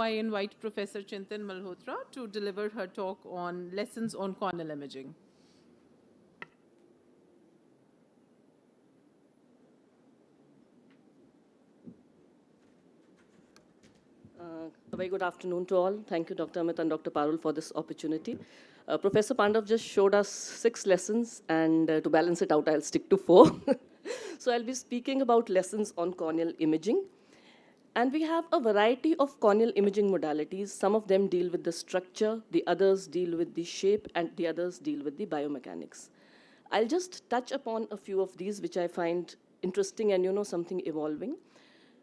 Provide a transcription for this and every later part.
I invite Professor Chintan Malhotra to deliver her talk on lessons on corneal imaging. A very good afternoon to all. Thank you, Dr. Amit and Dr. Parul, for this opportunity. Professor Pandav just showed us 6 lessons, and to balance it out, I'll stick to 4. So I'll be speaking about lessons on corneal imaging. And we have a variety of corneal imaging modalities. Some of them deal with the structure, the others deal with the shape, and the others deal with the biomechanics. I'll just touch upon a few of these, which I find interesting and something evolving.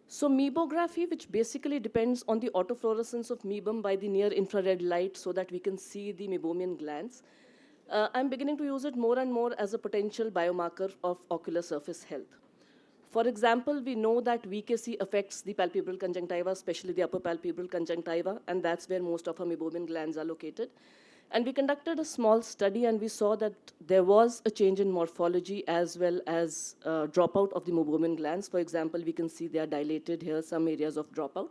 So mebography, which basically depends on the autofluorescence of mebum by the near infrared light so that we can see the meibomian glands. I'm beginning to use it more and more as a potential biomarker of ocular surface health. For example, we know that VKC affects the palpebral conjunctiva, especially the upper palpebral conjunctiva, and that's where most of our meibomian glands are located. And we conducted a small study, and we saw that there was a change in morphology as well as dropout of the meibomian glands. For example, we can see they are dilated here, some areas of dropout.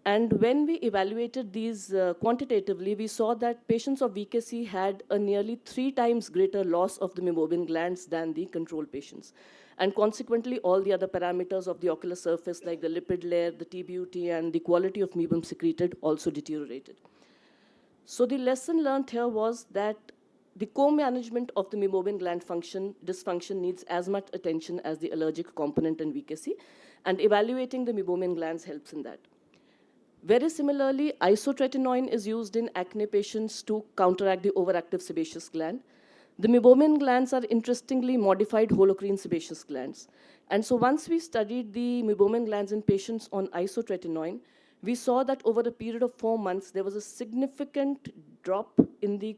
And when we evaluated these quantitatively, we saw that patients of VKC had a nearly 3 times greater loss of the meibomian glands than the control patients. And consequently, all the other parameters of the ocular surface, like the lipid layer, the TBUT, and the quality of mebum secreted also deteriorated. So the lesson learned here was that the co-management of the meibomian gland dysfunction needs as much attention as the allergic component in VKC, and evaluating the meibomian glands helps in that. Very similarly, isotretinoin is used in acne patients to counteract the overactive sebaceous gland. The meibomian glands are interestingly modified holocrine sebaceous glands. And so once we studied the meibomian glands in patients on isotretinoin, we saw that over a period of 4 months, there was a significant drop in the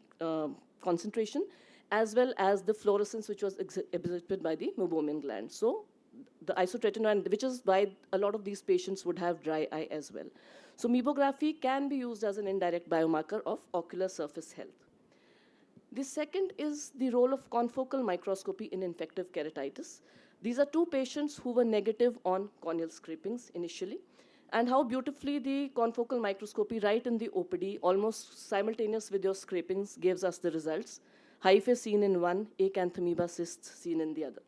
concentration, as well as the fluorescence which was exhibited by the meibomian gland. So the isotretinoin, which is why a lot of these patients would have dry eye as well. So mebography can be used as an indirect biomarker of ocular surface health. The second is the role of confocal microscopy in infective keratitis. These are 2 patients who were negative on corneal scrapings initially, and how beautifully the confocal microscopy right in the OPD, almost simultaneous with your scrapings, gives us the results. Hyphae seen in one, acanthamoeba cysts seen in the other.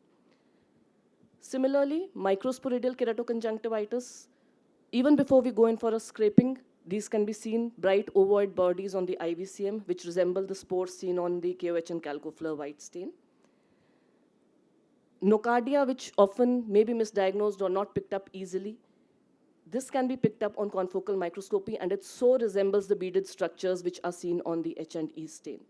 Similarly, microsporidial keratoconjunctivitis, even before we go in for a scraping, these can be seen bright ovoid bodies on the IVCM, which resemble the spores seen on the KOH and calcofleur white stain. Nocardia, which often may be misdiagnosed or not picked up easily, this can be picked up on confocal microscopy, and it so resembles the beaded structures which are seen on the H&E stain.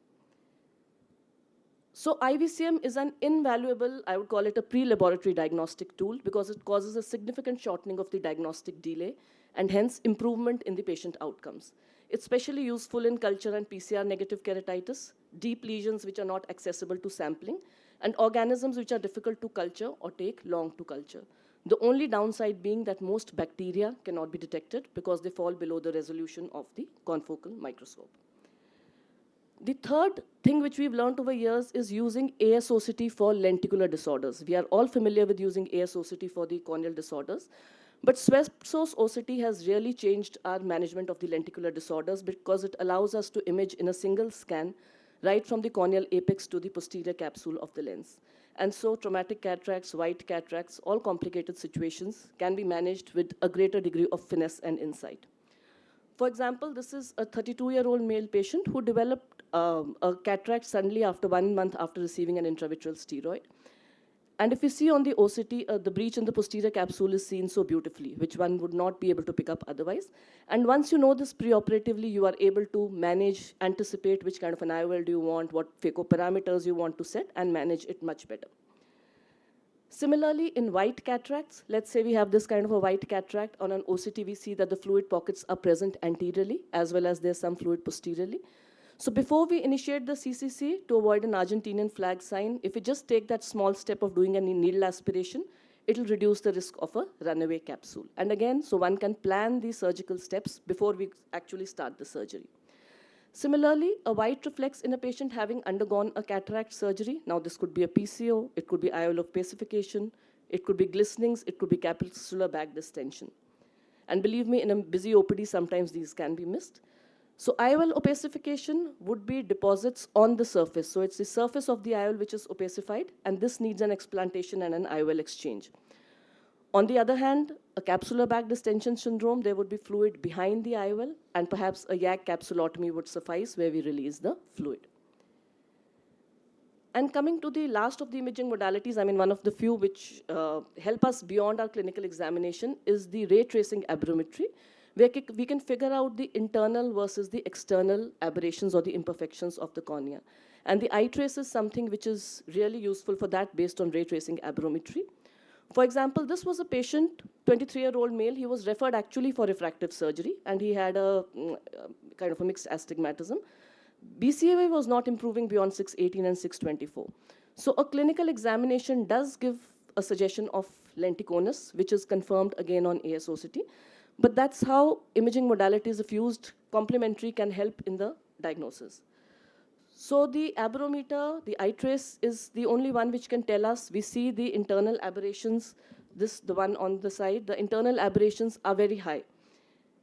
So IVCM is an invaluable, I would call it a pre-laboratory diagnostic tool, because it causes a significant shortening of the diagnostic delay and hence improvement in the patient outcomes. It's especially useful in culture and PCR negative keratitis, deep lesions which are not accessible to sampling, and organisms which are difficult to culture or take long to culture. The only downside being that most bacteria cannot be detected because they fall below the resolution of the confocal microscope. The third thing which we've learned over years is using ASOCT for lenticular disorders. We are all familiar with using ASOCT for the corneal disorders, but SWEPSOS OCT has really changed our management of the lenticular disorders because it allows us to image in a single scan right from the corneal apex to the posterior capsule of the lens. And so traumatic cataracts, white cataracts, all complicated situations can be managed with a greater degree of finesse and insight. For example, this is a 32-year-old male patient who developed a cataract suddenly after 1 month after receiving an intravitreal steroid. And if you see on the OCT, the breach in the posterior capsule is seen so beautifully, which one would not be able to pick up otherwise. And once you know this preoperatively, you are able to manage, anticipate which kind of an IOL do you want, what phaco-parameters you want to set, and manage it much better. Similarly, in white cataracts, let's say we have this kind of a white cataract. On an OCT, we see that the fluid pockets are present anteriorly, as well as there's some fluid posteriorly. So before we initiate the CCC to avoid an Argentinian flag sign, if we just take that small step of doing any needle aspiration, it'll reduce the risk of a runaway capsule. And again, so one can plan the surgical steps before we actually start the surgery. Similarly, a white reflex in a patient having undergone a cataract surgery. Now, this could be a PCO, it could be IOL of opacification, it could be glistenings, it could be capsular bag distension. And believe me, in a busy OPD, sometimes these can be missed. So IOL opacification would be deposits on the surface. So it's the surface of the IOL which is opacified, and this needs an explantation and an IOL exchange. On the other hand, a capsular bag distension syndrome, there would be fluid behind the IOL, and perhaps a YAG capsulotomy would suffice where we release the fluid. And coming to the last of the imaging modalities, I mean, one of the few which help us beyond our clinical examination is the ray tracing aberrometry, where we can figure out the internal versus the external aberrations or the imperfections of the cornea. And the eye trace is something which is really useful for that based on ray tracing aberrometry. For example, this was a patient, 23-year-old male. He was referred actually for refractive surgery, and he had a kind of a mixed astigmatism. BCVA was not improving beyond 618 and 624. So a clinical examination does give a suggestion of lenticonus, which is confirmed again on AIOS2025. But that's how imaging modalities, if used complementary, can help in the diagnosis. So the aberrometer, the eye trace, is the only one which can tell us. We see the internal aberrations, the one on the side. The internal aberrations are very high,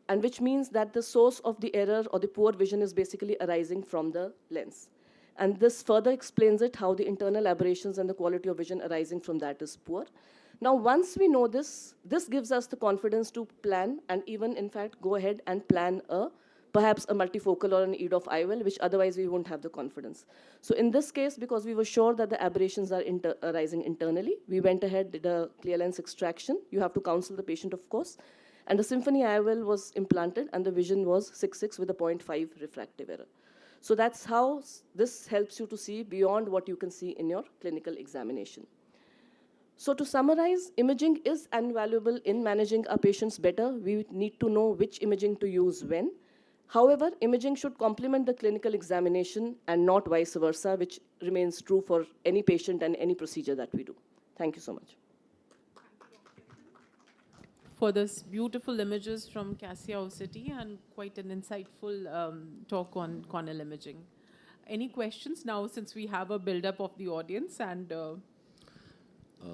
and which means that the source of the error or the poor vision is basically arising from the lens. And this further explains it, how the internal aberrations and the quality of vision arising from that is poor. Now, once we know this, this gives us the confidence to plan and even, in fact, go ahead and plan perhaps a multifocal or an EDOF IOL, which otherwise we won't have the confidence. So in this case, because we were sure that the aberrations are arising internally, we went ahead, did a clear lens extraction. You have to counsel the patient, of course. And the Symphony IOL was implanted, and the vision was 6.6 with a 0.5 refractive error. So that's how this helps you to see beyond what you can see in your clinical examination. So to summarize, imaging is invaluable in managing our patients better. We need to know which imaging to use when. However, imaging should complement the clinical examination and not vice versa, which remains true for any patient and any procedure that we do. Thank you so much. For this beautiful images from AIOS2025 and quite an insightful talk on corneal imaging. Any questions now, since we have a build-up of the audience, and